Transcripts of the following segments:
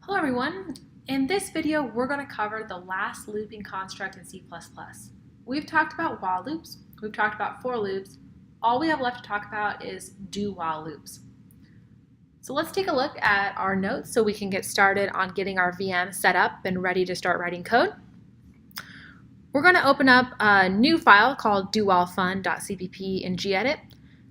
Hello everyone. In this video, we're going to cover the last looping construct in C++. We've talked about while loops, we've talked about for loops. All we have left to talk about is do while loops. So let's take a look at our notes so we can get started on getting our VM set up and ready to start writing code. We're going to open up a new file called dowhilefun.cpp in gedit,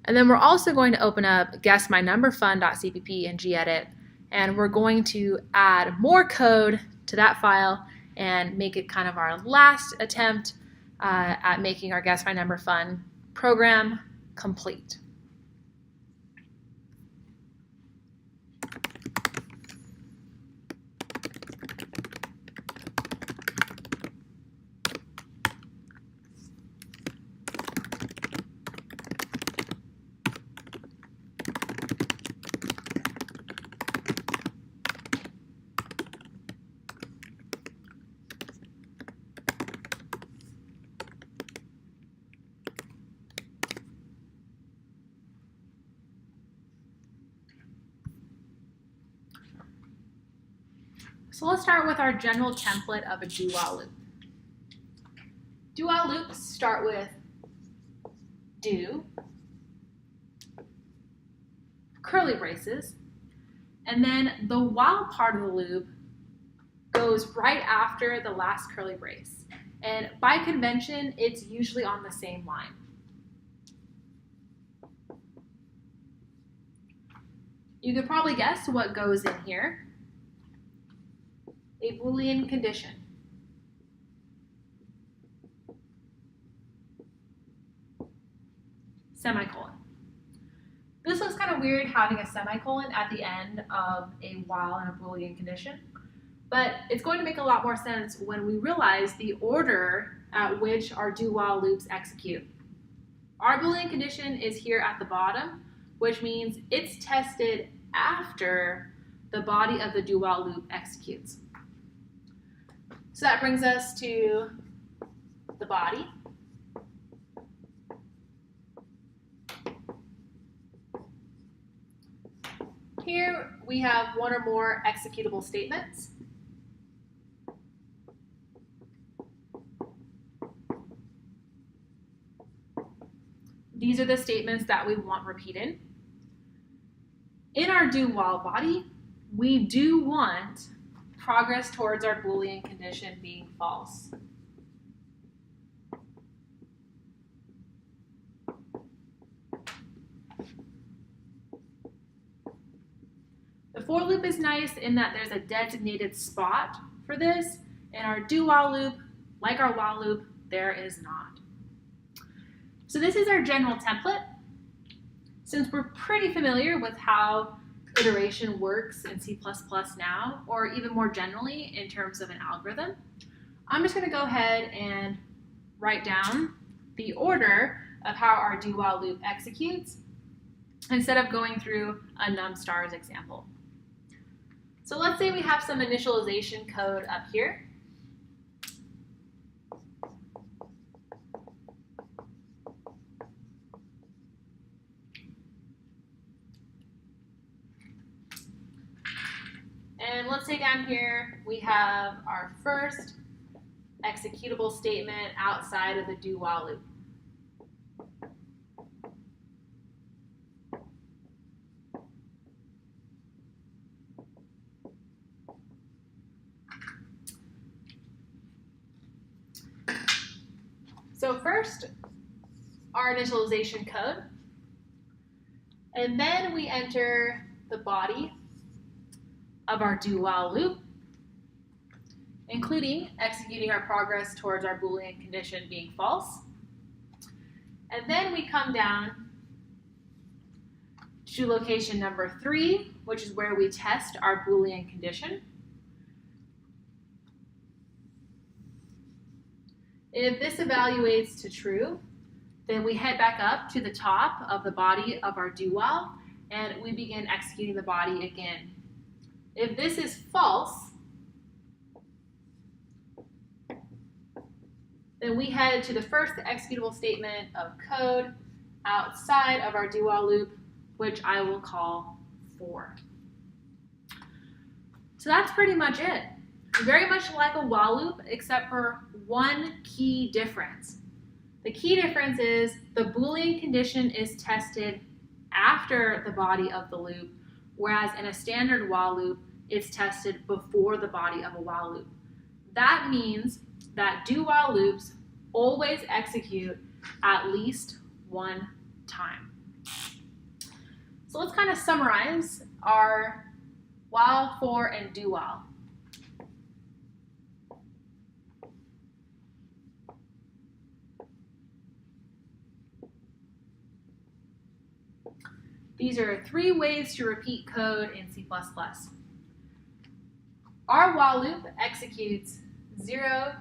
and then we're also going to open up guessmynumberfun.cpp in gedit, and we're going to add more code to that file and make it kind of our last attempt at making our Guess My Number Fun program complete. So let's start with our general template of a do while loop. Do while loops start with do, curly braces, and then the while part of the loop goes right after the last curly brace. And by convention, it's usually on the same line. You could probably guess what goes in here. A Boolean condition. Semicolon. This looks kind of weird having a semicolon at the end of a while and a Boolean condition, but it's going to make a lot more sense when we realize the order at which our do while loops execute. Our Boolean condition is here at the bottom, which means it's tested after the body of the do while loop executes. So that brings us to the body. Here we have one or more executable statements. These are the statements that we want repeated. In our do while body, we do want progress towards our Boolean condition being false. The for loop is nice in that there's a designated spot for this. In our do while loop, like our while loop, there is not. So this is our general template. Since we're pretty familiar with how iteration works in C++ now, or even more generally in terms of an algorithm, I'm just going to go ahead and write down the order of how our do while loop executes instead of going through a num stars example. So let's say we have some initialization code up here. And let's say down here we have our first executable statement outside of the do while loop. So first, our initialization code, and then we enter the body of our do while loop, including executing our progress towards our Boolean condition being false. And then we come down to location number 3, which is where we test our Boolean condition. If this evaluates to true, then we head back up to the top of the body of our do while, and we begin executing the body again. If this is false, then we head to the first executable statement of code outside of our do while loop, which I will call for. So that's pretty much it. Very much like a while loop, except for one key difference. The key difference is the Boolean condition is tested after the body of the loop, whereas in a standard while loop, it's tested before the body of a while loop. That means that do while loops always execute at least one time. So let's kind of summarize our while, for, and do while. These are 3 ways to repeat code in C++. Our while loop executes 0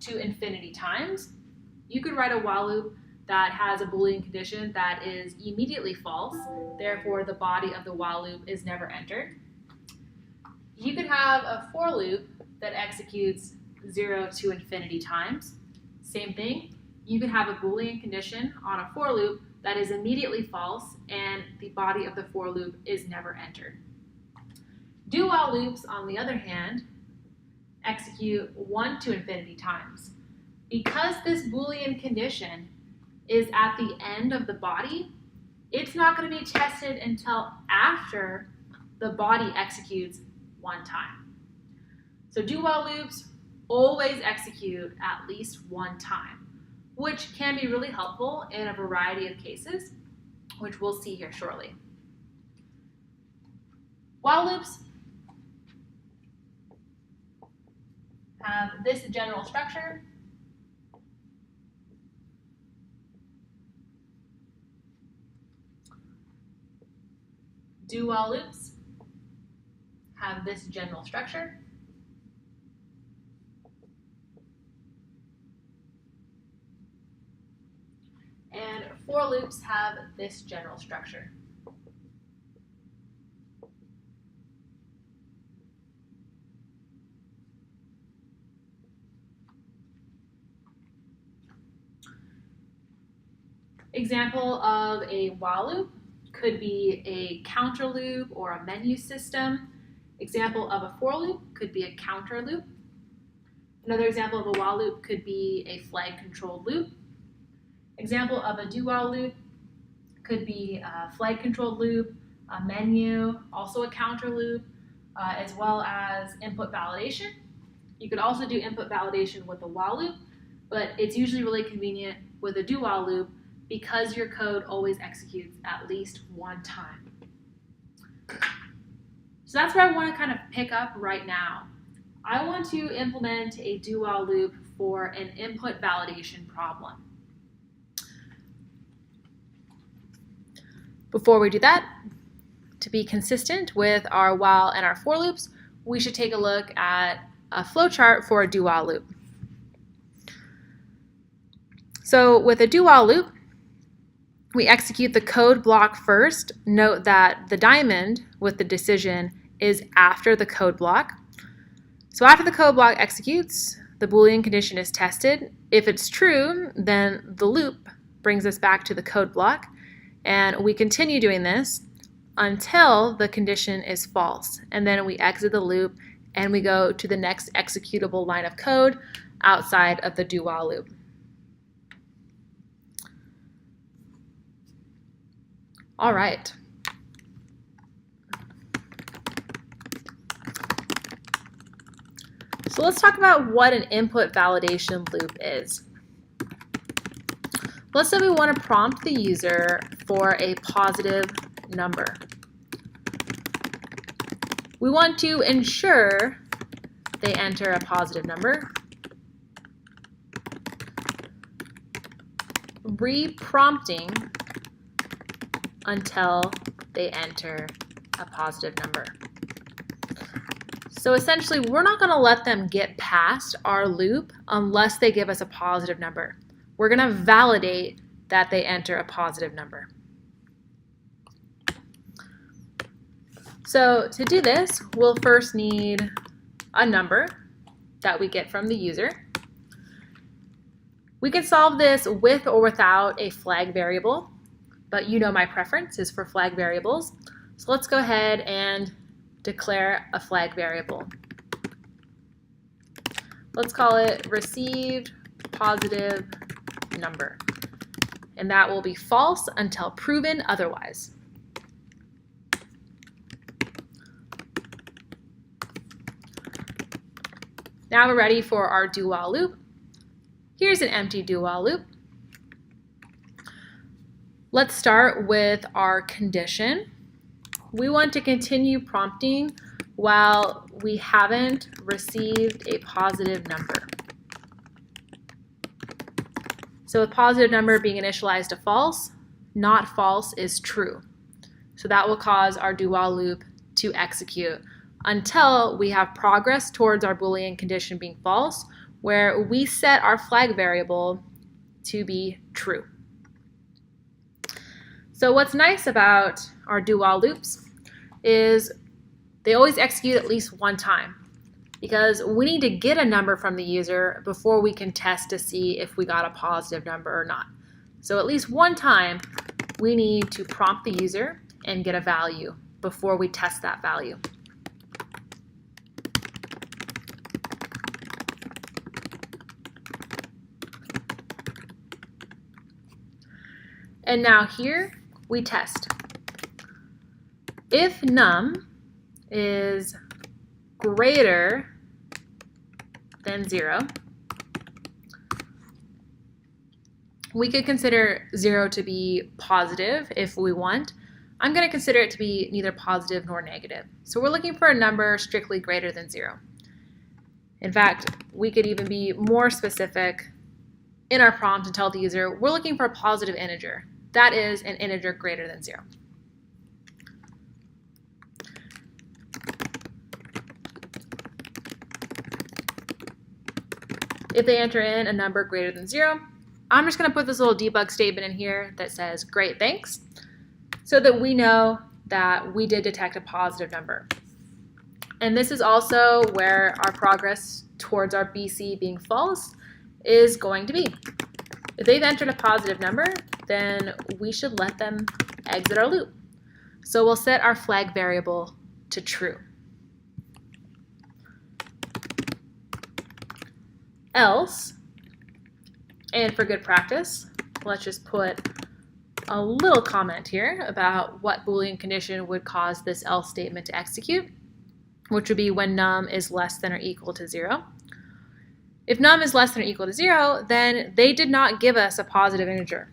to infinity times. You could write a while loop that has a Boolean condition that is immediately false, therefore the body of the while loop is never entered. You could have a for loop that executes 0 to infinity times. Same thing. You could have a Boolean condition on a for loop that is immediately false and the body of the for loop is never entered. Do while loops, on the other hand, execute 1 to infinity times. Because this Boolean condition is at the end of the body, it's not going to be tested until after the body executes 1 time. So do while loops always execute at least 1 time, which can be really helpful in a variety of cases, which we'll see here shortly. While loops have this general structure. Do while loops have this general structure. And for loops have this general structure. Example of a while loop could be a counter loop or a menu system. Example of a for loop could be a counter loop. Another example of a while loop could be a flag controlled loop. Example of a do while loop could be a flag controlled loop, a menu, also a counter loop, as well as input validation. You could also do input validation with a while loop, but it's usually really convenient with a do while loop because your code always executes at least 1 time. So that's where I want to kind of pick up right now. I want to implement a do while loop for an input validation problem. Before we do that, to be consistent with our while and our for loops, we should take a look at a flowchart for a do while loop. So with a do while loop, we execute the code block first. Note that the diamond with the decision is after the code block. So after the code block executes, the Boolean condition is tested. If it's true, then the loop brings us back to the code block, and we continue doing this until the condition is false. And then we exit the loop and we go to the next executable line of code outside of the do while loop. All right. So let's talk about what an input validation loop is. Let's say we want to prompt the user for a positive number. We want to ensure they enter a positive number. Re-prompting until they enter a positive number. So essentially, we're not going to let them get past our loop unless they give us a positive number. We're going to validate that they enter a positive number. So to do this, we'll first need a number that we get from the user. We can solve this with or without a flag variable, but you know my preference is for flag variables. So let's go ahead and declare a flag variable. Let's call it received positive number. And that will be false until proven otherwise. Now we're ready for our do while loop. Here's an empty do while loop. Let's start with our condition. We want to continue prompting while we haven't received a positive number. So with positive number being initialized to false, not false is true. So that will cause our do while loop to execute until we have progress towards our Boolean condition being false, where we set our flag variable to be true. So what's nice about our do while loops is they always execute at least one time, because we need to get a number from the user before we can test to see if we got a positive number or not. So at least one time we need to prompt the user and get a value before we test that value. And now here we test. If num is greater than 0, we could consider 0 to be positive if we want. I'm going to consider it to be neither positive nor negative. So we're looking for a number strictly greater than 0. In fact, we could even be more specific in our prompt and tell the user we're looking for a positive integer. That is an integer greater than 0. If they enter in a number greater than 0, I'm just going to put this little debug statement in here that says great thanks, so that we know that we did detect a positive number. And this is also where our progress towards our BC being false is going to be. If they've entered a positive number, then we should let them exit our loop. So we'll set our flag variable to true. Else, and for good practice, let's just put a little comment here about what Boolean condition would cause this else statement to execute, which would be when num is less than or equal to 0. If num is less than or equal to 0, then they did not give us a positive integer.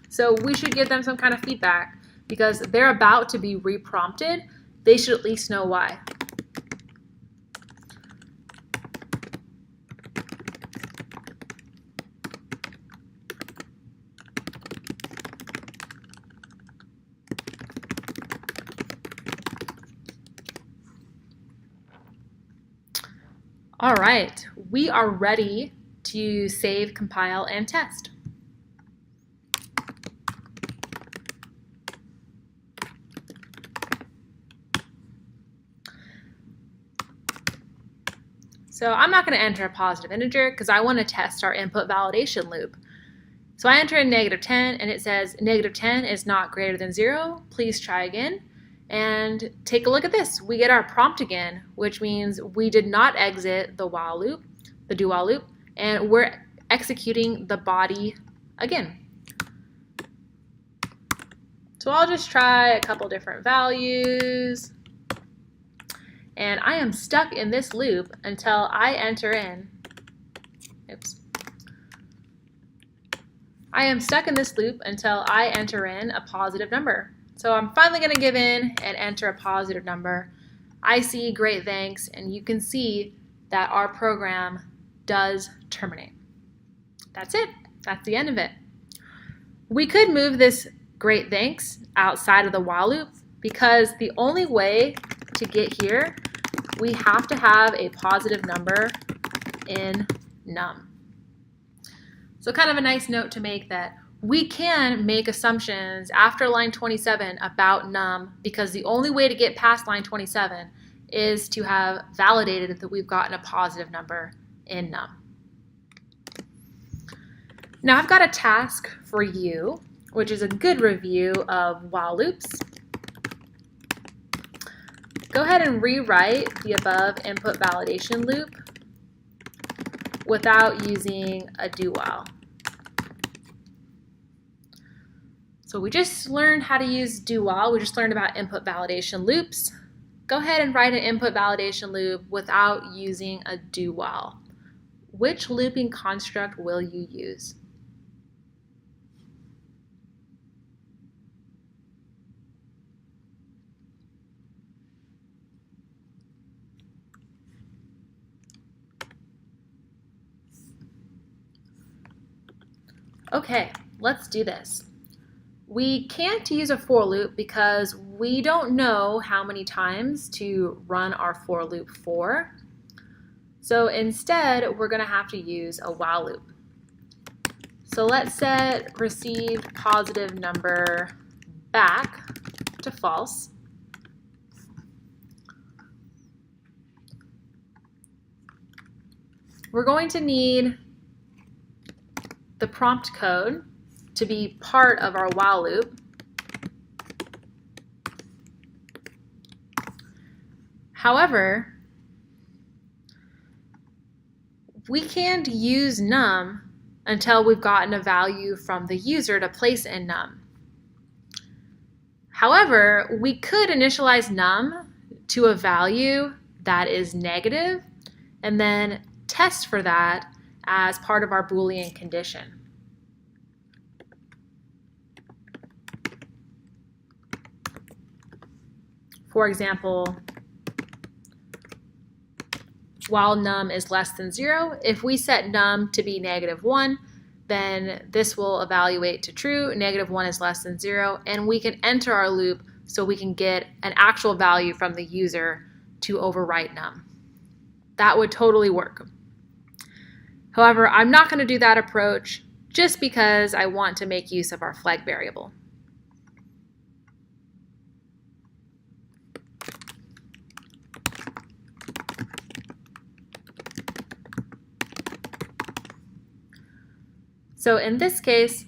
So we should give them some kind of feedback, because they're about to be reprompted. They should at least know why. All right, we are ready to save, compile, and test. So I'm not going to enter a positive integer because I want to test our input validation loop. So I enter in -10 and it says -10 is not greater than 0. Please try again. And take a look at this. We get our prompt again, which means we did not exit the while loop, the do while loop, and we're executing the body again. So I'll just try a couple different values. And I am stuck in this loop until I enter in, I am stuck in this loop until I enter in a positive number. So I'm finally going to give in and enter a positive number. I see great thanks, and you can see that our program does terminate. That's it. That's the end of it. We could move this great thanks outside of the while loop, because the only way to get here, we have to have a positive number in num. So kind of a nice note to make that we can make assumptions after line 27 about num, because the only way to get past line 27 is to have validated that we've gotten a positive number in num. Now I've got a task for you, which is a good review of while loops. Go ahead and rewrite the above input validation loop without using a do while. So we just learned how to use do while. We just learned about input validation loops. Go ahead and write an input validation loop without using a do while. Which looping construct will you use? Okay, let's do this. We can't use a for loop because we don't know how many times to run our for loop for. So instead, we're going to have to use a while loop. So let's set received positive number back to false. We're going to need the prompt code to be part of our while loop. However, we can't use num until we've gotten a value from the user to place in num. However, we could initialize num to a value that is negative and then test for that as part of our Boolean condition. For example, while num is less than 0, if we set num to be -1, then this will evaluate to true, -1 is less than 0, and we can enter our loop so we can get an actual value from the user to overwrite num. That would totally work. However, I'm not going to do that approach just because I want to make use of our flag variable. So in this case,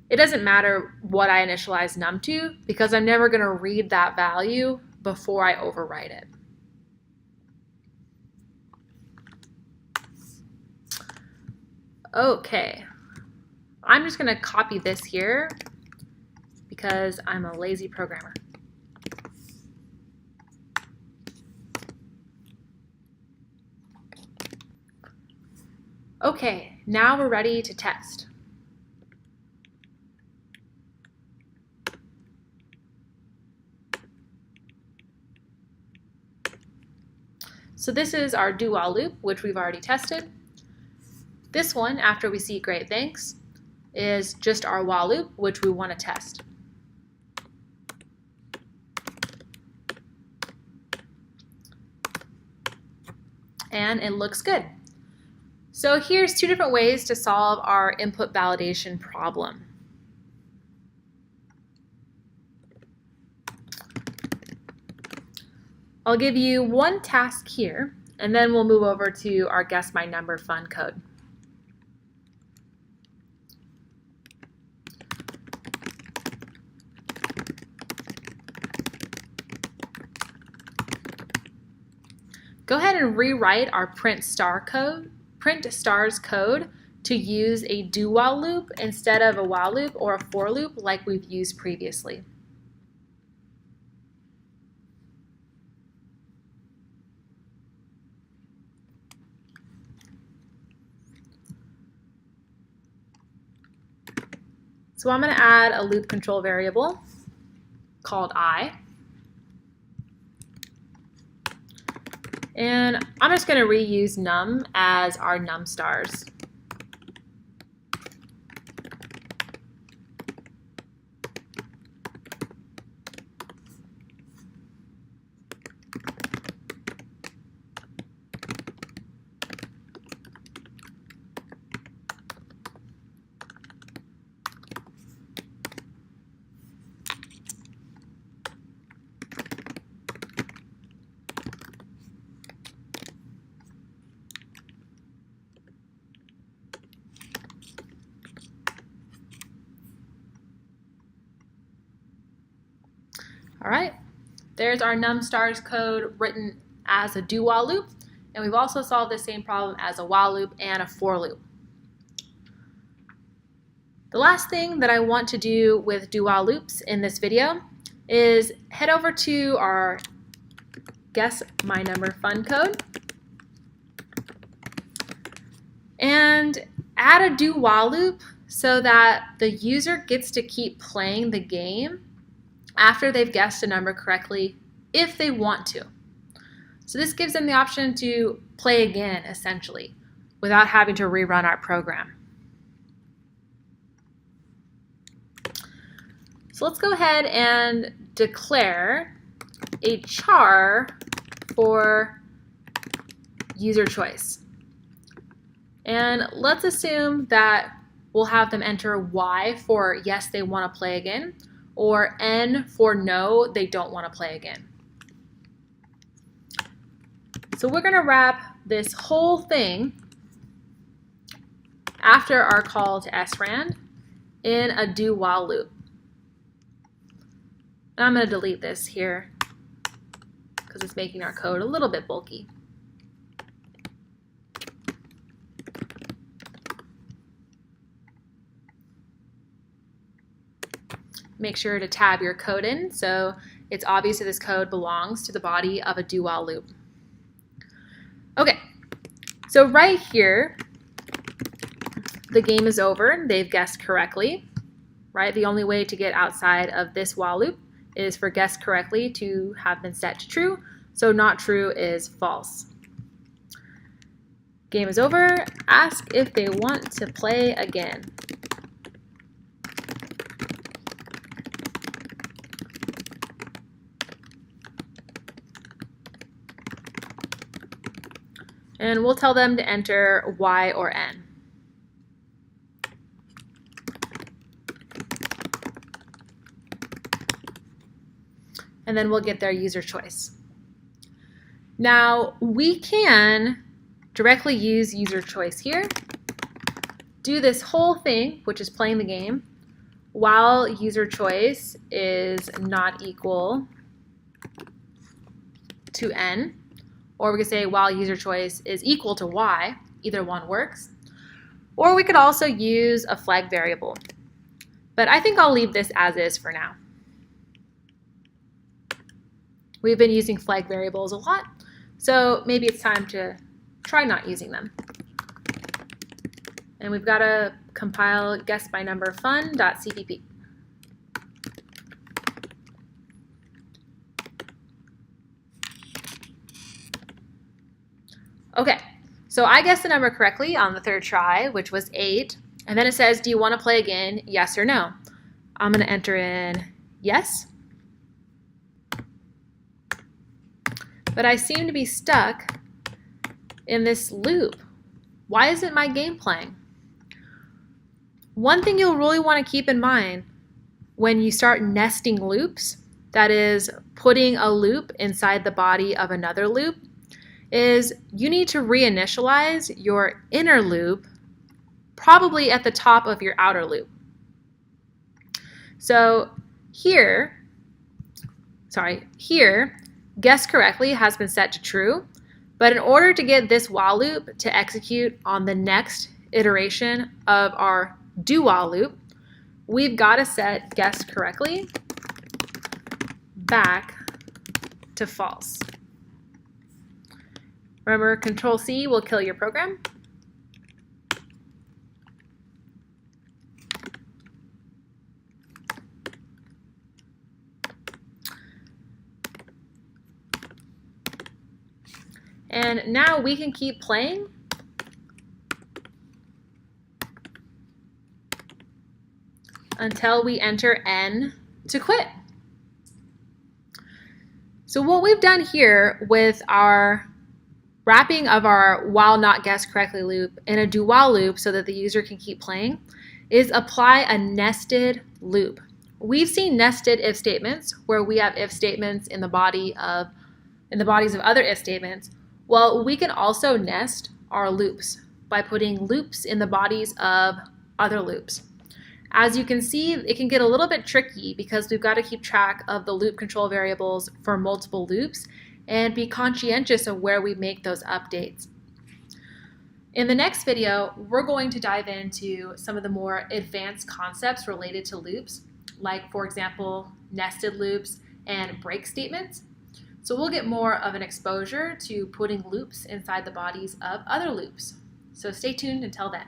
it doesn't matter what I initialize num to because I'm never going to read that value before I overwrite it. Okay, I'm just going to copy this here because I'm a lazy programmer. Okay, now we're ready to test. So this is our do while loop, which we've already tested. This one, after we see great thanks, is just our while loop, which we want to test. And it looks good. So here's two different ways to solve our input validation problem. I'll give you one task here, and then we'll move over to our Guess My Number fun code. Go ahead and rewrite our print stars code to use a do while loop instead of a while loop or a for loop like we've used previously. So I'm going to add a loop control variable called I. And I'm just going to reuse num as our num stars. All right, there's our num stars code written as a do while loop, and we've also solved the same problem as a while loop and a for loop. The last thing that I want to do with do while loops in this video is head over to our guess my number fun code and add a do while loop so that the user gets to keep playing the game after they've guessed a number correctly if they want to. So this gives them the option to play again, essentially, without having to rerun our program. So let's go ahead and declare a char for user choice. And let's assume that we'll have them enter Y for yes, they want to play again, or N for no, they don't want to play again. So we're going to wrap this whole thing after our call to srand in a do while loop. And I'm going to delete this here because it's making our code a little bit bulky. Make sure to tab your code in so it's obvious that this code belongs to the body of a do while loop. Okay, so right here, the game is over. They've guessed correctly, right? The only way to get outside of this while loop is for guess correctly to have been set to true, so not true is false. Game is over. Ask if they want to play again. And we'll tell them to enter Y or N. And then we'll get their user choice. Now, we can directly use user choice here, do this whole thing, which is playing the game, while user choice is not equal to N. Or we could say while user choice is equal to Y, either one works. Or we could also use a flag variable. But I think I'll leave this as is for now. We've been using flag variables a lot, so maybe it's time to try not using them. And we've got to compile guessbynumberfun.cpp. Okay, so I guessed the number correctly on the third try, which was 8. And then it says, do you want to play again, yes or no? I'm going to enter in yes. But I seem to be stuck in this loop. Why isn't my game playing? One thing you'll really want to keep in mind when you start nesting loops, that is putting a loop inside the body of another loop, is you need to reinitialize your inner loop probably at the top of your outer loop. So here, guess correctly has been set to true, but in order to get this while loop to execute on the next iteration of our do while loop, we've got to set guess correctly back to false. Remember, Control-C will kill your program. And now we can keep playing until we enter N to quit. So what we've done here with our wrapping of our while not guessed correctly loop in a do while loop so that the user can keep playing is apply a nested loop. We've seen nested if statements where we have if statements in the bodies of other if statements. Well, we can also nest our loops by putting loops in the bodies of other loops. As you can see, it can get a little bit tricky because we've got to keep track of the loop control variables for multiple loops and be conscientious of where we make those updates. In the next video, we're going to dive into some of the more advanced concepts related to loops, like, for example, nested loops and break statements. So we'll get more of an exposure to putting loops inside the bodies of other loops. So stay tuned until then.